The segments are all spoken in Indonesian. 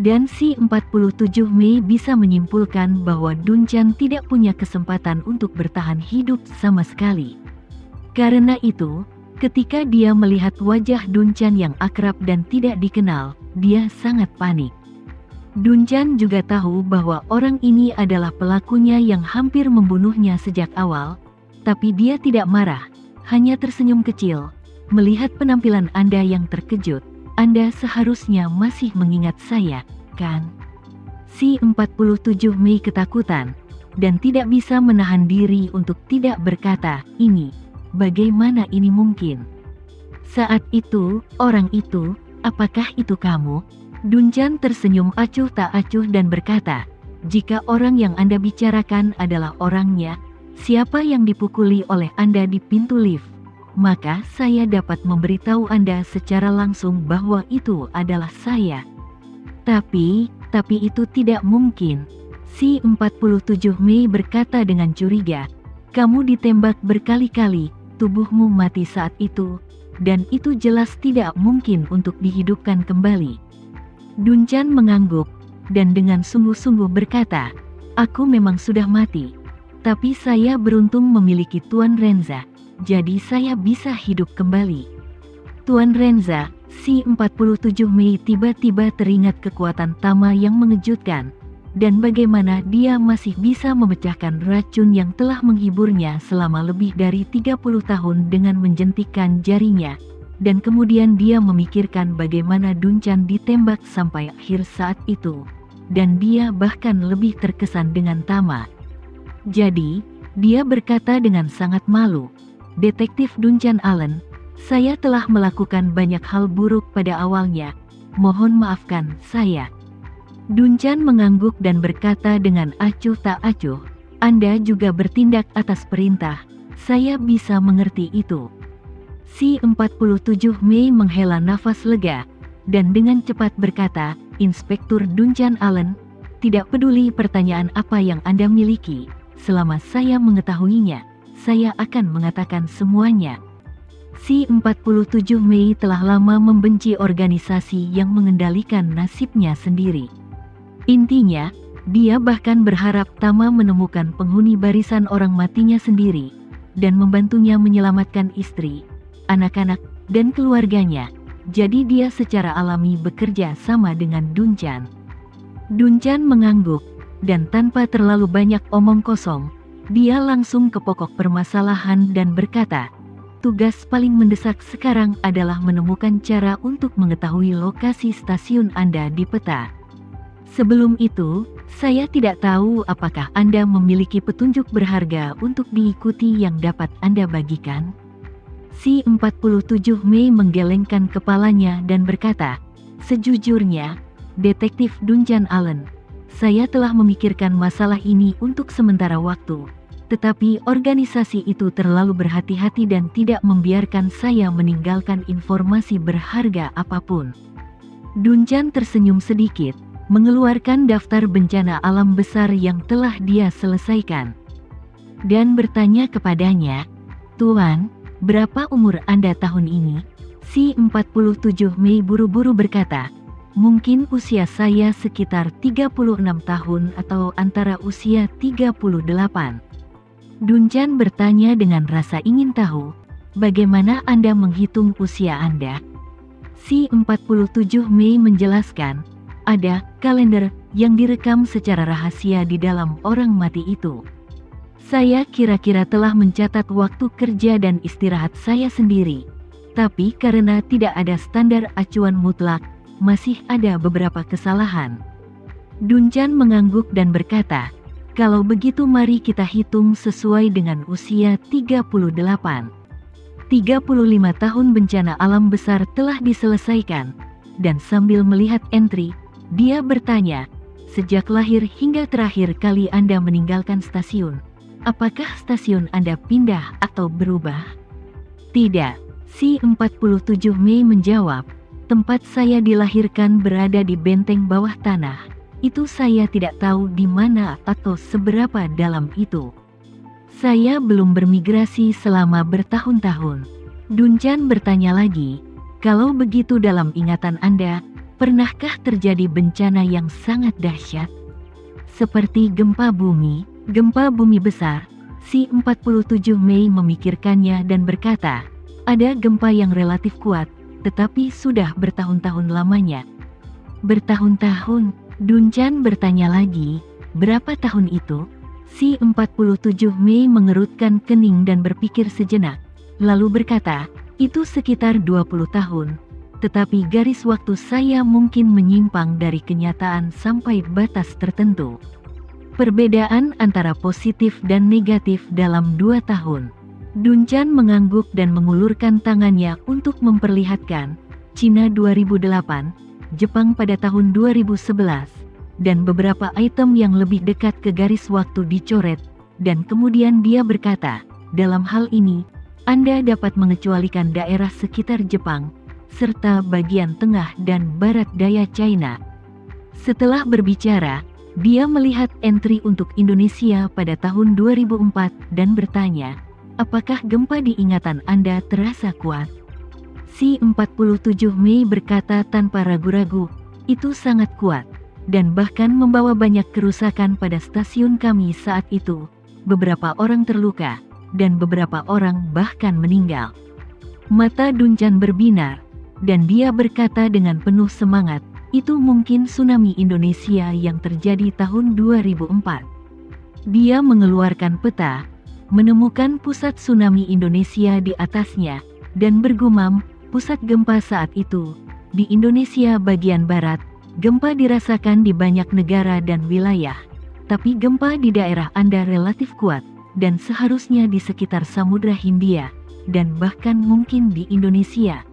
Dan si 47 Mei bisa menyimpulkan bahwa Dunchan tidak punya kesempatan untuk bertahan hidup sama sekali. Karena itu, ketika dia melihat wajah Dunchan yang akrab dan tidak dikenal, dia sangat panik. Dunchan juga tahu bahwa orang ini adalah pelakunya yang hampir membunuhnya sejak awal, tapi dia tidak marah, hanya tersenyum kecil. Melihat penampilan Anda yang terkejut, Anda seharusnya masih mengingat saya, kan? Si 47 Mei ketakutan, dan tidak bisa menahan diri untuk tidak berkata, "Ini, bagaimana ini mungkin?" Saat itu, orang itu, "Apakah itu kamu?" Dunchan tersenyum acuh tak acuh dan berkata, "Jika orang yang Anda bicarakan adalah orangnya, siapa yang dipukuli oleh Anda di pintu lift, maka saya dapat memberitahu Anda secara langsung bahwa itu adalah saya." Tapi itu tidak mungkin. Si 47 Mei berkata dengan curiga, "Kamu ditembak berkali-kali, tubuhmu mati saat itu, dan itu jelas tidak mungkin untuk dihidupkan kembali." Dunchan mengangguk, dan dengan sungguh-sungguh berkata, "Aku memang sudah mati. Tapi saya beruntung memiliki Tuan Renza, jadi saya bisa hidup kembali." Tuan Renza, si 47 Mei tiba-tiba teringat kekuatan Tama yang mengejutkan, dan bagaimana dia masih bisa memecahkan racun yang telah menghiburnya selama lebih dari 30 tahun dengan menjentikkan jarinya, dan kemudian dia memikirkan bagaimana Dunchan ditembak sampai akhir saat itu, dan dia bahkan lebih terkesan dengan Tama. Jadi, dia berkata dengan sangat malu, "Detektif Dunchan Allen, saya telah melakukan banyak hal buruk pada awalnya, mohon maafkan saya." Dunchan mengangguk dan berkata dengan acuh tak acuh, "Anda juga bertindak atas perintah, saya bisa mengerti itu." Si 47 Mei menghela nafas lega, dan dengan cepat berkata, "Inspektur Dunchan Allen, tidak peduli pertanyaan apa yang Anda miliki, selama saya mengetahuinya, saya akan mengatakan semuanya." Si 47 Mei telah lama membenci organisasi yang mengendalikan nasibnya sendiri. Intinya, dia bahkan berharap Tama menemukan penghuni barisan orang matinya sendiri, dan membantunya menyelamatkan istri, anak-anak, dan keluarganya. Jadi dia secara alami bekerja sama dengan Dunchan. Dunchan mengangguk, dan tanpa terlalu banyak omong kosong, dia langsung ke pokok permasalahan dan berkata, "Tugas paling mendesak sekarang adalah menemukan cara untuk mengetahui lokasi stasiun Anda di peta. Sebelum itu, saya tidak tahu apakah Anda memiliki petunjuk berharga untuk diikuti yang dapat Anda bagikan." Si 47 Mei menggelengkan kepalanya dan berkata, "Sejujurnya, Detektif Dunchan Allen, saya telah memikirkan masalah ini untuk sementara waktu, tetapi organisasi itu terlalu berhati-hati dan tidak membiarkan saya meninggalkan informasi berharga apapun." Dunchan tersenyum sedikit, mengeluarkan daftar bencana alam besar yang telah dia selesaikan, dan bertanya kepadanya, "Tuan, berapa umur Anda tahun ini?" Si 47 Mei buru-buru berkata, "Mungkin usia saya sekitar 36 tahun atau antara usia 38. Dunchan bertanya dengan rasa ingin tahu, "Bagaimana Anda menghitung usia Anda?" Si 47 Mei menjelaskan, "Ada kalender yang direkam secara rahasia di dalam orang mati itu. Saya kira-kira telah mencatat waktu kerja dan istirahat saya sendiri. Tapi karena tidak ada standar acuan mutlak, masih ada beberapa kesalahan." Dunchan mengangguk dan berkata, "Kalau begitu mari kita hitung sesuai dengan usia 38. 35 tahun bencana alam besar telah diselesaikan." Dan sambil melihat entry, dia bertanya, "Sejak lahir hingga terakhir kali Anda meninggalkan stasiun, apakah stasiun Anda pindah atau berubah?" "Tidak," si 47 Mei menjawab, "tempat saya dilahirkan berada di benteng bawah tanah. Itu saya tidak tahu di mana atau seberapa dalam itu. Saya belum bermigrasi selama bertahun-tahun." Dunchan bertanya lagi, "Kalau begitu dalam ingatan Anda, Pernahkah terjadi bencana yang sangat dahsyat? Seperti gempa bumi besar. Si 47 Mei memikirkannya dan berkata, ada gempa yang relatif kuat, tetapi sudah bertahun-tahun lamanya. Bertahun-tahun? Dunchan bertanya lagi, berapa tahun itu? Si 47 Mei mengerutkan kening dan berpikir sejenak, lalu berkata, itu sekitar 20 tahun. Tetapi garis waktu saya mungkin menyimpang dari kenyataan sampai batas tertentu. Perbedaan antara positif dan negatif dalam 2 tahun. Dunchan mengangguk dan mengulurkan tangannya untuk memperlihatkan Cina 2008, Jepang pada tahun 2011, dan beberapa item yang lebih dekat ke garis waktu dicoret, dan kemudian dia berkata, dalam hal ini, Anda dapat mengecualikan daerah sekitar Jepang, serta bagian tengah dan barat daya China. Setelah berbicara, dia melihat entry untuk Indonesia pada tahun 2004 dan bertanya, apakah gempa di ingatan Anda terasa kuat? Si 47 Mei berkata tanpa ragu-ragu, itu sangat kuat, dan bahkan membawa banyak kerusakan pada stasiun kami saat itu. Beberapa orang terluka, dan beberapa orang bahkan meninggal. Mata Dunchan berbinar, dan dia berkata dengan penuh semangat, itu mungkin tsunami Indonesia yang terjadi tahun 2004. Dia mengeluarkan peta, menemukan pusat tsunami Indonesia di atasnya, dan bergumam, pusat gempa saat itu, di Indonesia bagian barat, gempa dirasakan di banyak negara dan wilayah, tapi gempa di daerah Anda relatif kuat, dan seharusnya di sekitar Samudra Hindia, dan bahkan mungkin di Indonesia.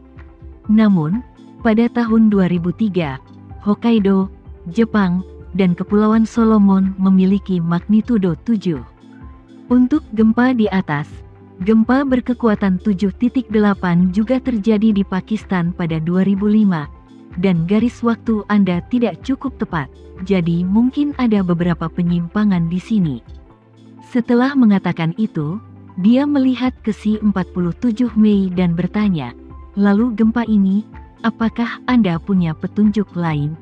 Namun, pada tahun 2003, Hokkaido, Jepang, dan Kepulauan Solomon memiliki magnitudo 7. Untuk gempa di atas, gempa berkekuatan 7.8 juga terjadi di Pakistan pada 2005, dan garis waktu Anda tidak cukup tepat, jadi mungkin ada beberapa penyimpangan di sini. Setelah mengatakan itu, dia melihat ke si 47 Mei dan bertanya, lalu gempa ini, apakah Anda punya petunjuk lain?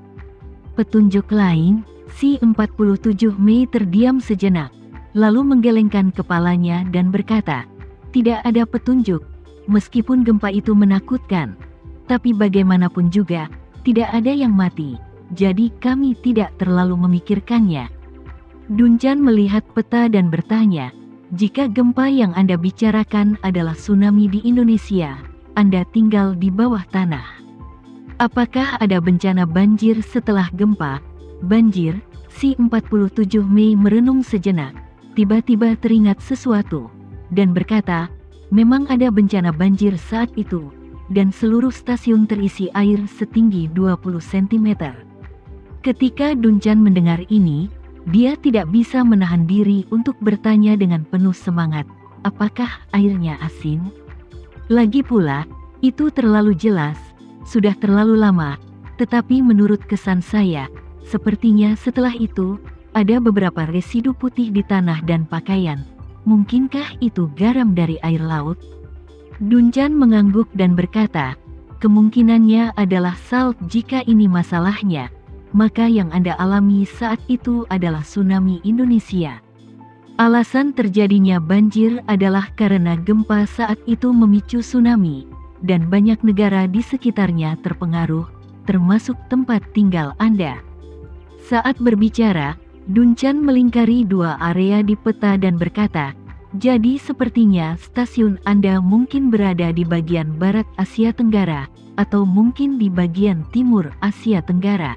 Petunjuk lain? Si 47 Mei terdiam sejenak, lalu menggelengkan kepalanya dan berkata, tidak ada petunjuk, meskipun gempa itu menakutkan. Tapi bagaimanapun juga, tidak ada yang mati, jadi kami tidak terlalu memikirkannya. Dunchan melihat peta dan bertanya, jika gempa yang Anda bicarakan adalah tsunami di Indonesia, Anda tinggal di bawah tanah. Apakah ada bencana banjir setelah gempa? Banjir? Si 47 Mei merenung sejenak, tiba-tiba teringat sesuatu, dan berkata, memang ada bencana banjir saat itu, dan seluruh stasiun terisi air setinggi 20 cm. Ketika Dunchan mendengar ini, dia tidak bisa menahan diri untuk bertanya dengan penuh semangat, apakah airnya asin? Lagi pula, itu terlalu jelas, sudah terlalu lama, tetapi menurut kesan saya, sepertinya setelah itu, ada beberapa residu putih di tanah dan pakaian. Mungkinkah itu garam dari air laut? Dunchan mengangguk dan berkata, kemungkinannya adalah salt jika ini masalahnya, maka yang Anda alami saat itu adalah tsunami Indonesia. Alasan terjadinya banjir adalah karena gempa saat itu memicu tsunami, dan banyak negara di sekitarnya terpengaruh, termasuk tempat tinggal Anda. Saat berbicara, Dunchan melingkari 2 area di peta dan berkata, jadi sepertinya stasiun Anda mungkin berada di bagian barat Asia Tenggara, atau mungkin di bagian timur Asia Tenggara.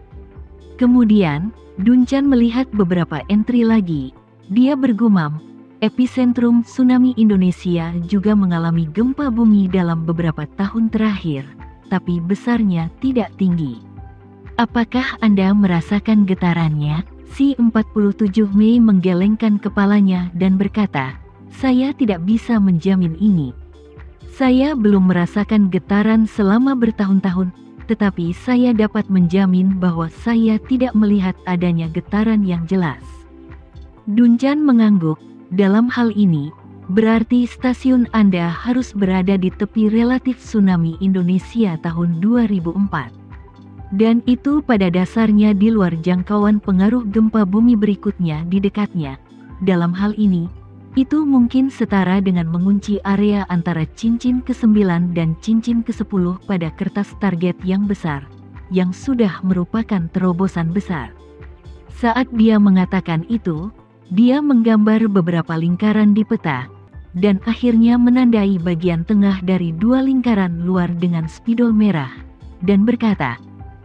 Kemudian, Dunchan melihat beberapa entry lagi. Dia bergumam, epicentrum tsunami Indonesia juga mengalami gempa bumi dalam beberapa tahun terakhir, tapi besarnya tidak tinggi. Apakah Anda merasakan getarannya? Si 47 Mei menggelengkan kepalanya dan berkata, saya tidak bisa menjamin ini. Saya belum merasakan getaran selama bertahun-tahun, tetapi saya dapat menjamin bahwa saya tidak melihat adanya getaran yang jelas. Dunchan mengangguk, dalam hal ini, berarti stasiun Anda harus berada di tepi relatif tsunami Indonesia tahun 2004. Dan itu pada dasarnya di luar jangkauan pengaruh gempa bumi berikutnya di dekatnya. Dalam hal ini, itu mungkin setara dengan mengunci area antara cincin ke-9 dan cincin ke-10 pada kertas target yang besar, yang sudah merupakan terobosan besar. Saat dia mengatakan itu, dia menggambar beberapa lingkaran di peta, dan akhirnya menandai bagian tengah dari 2 lingkaran luar dengan spidol merah, dan berkata,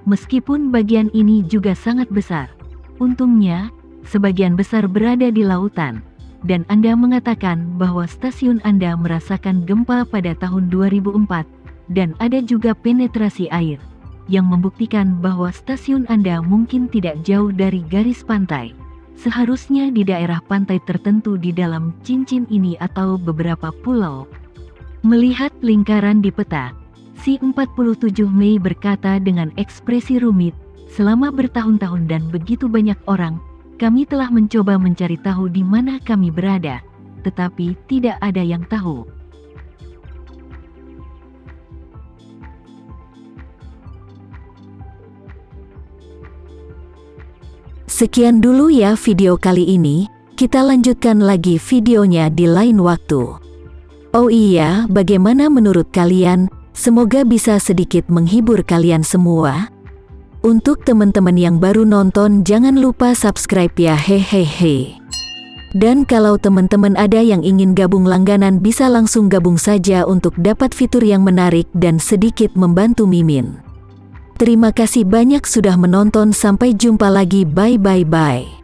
"Meskipun bagian ini juga sangat besar, untungnya, sebagian besar berada di lautan, dan Anda mengatakan bahwa stasiun Anda merasakan gempa pada tahun 2004, dan ada juga penetrasi air, yang membuktikan bahwa stasiun Anda mungkin tidak jauh dari garis pantai, seharusnya di daerah pantai tertentu di dalam cincin ini atau beberapa pulau." Melihat lingkaran di peta, si 47 Mei berkata dengan ekspresi rumit, "Selama bertahun-tahun dan begitu banyak orang, kami telah mencoba mencari tahu di mana kami berada, tetapi tidak ada yang tahu." Sekian dulu ya video kali ini, kita lanjutkan lagi videonya di lain waktu. Oh iya, bagaimana menurut kalian? Semoga bisa sedikit menghibur kalian semua. Untuk teman-teman yang baru nonton, jangan lupa subscribe ya, hehehe. Dan kalau teman-teman ada yang ingin gabung langganan, bisa langsung gabung saja untuk dapat fitur yang menarik dan sedikit membantu Mimin. Terima kasih banyak sudah menonton, sampai jumpa lagi, bye bye bye.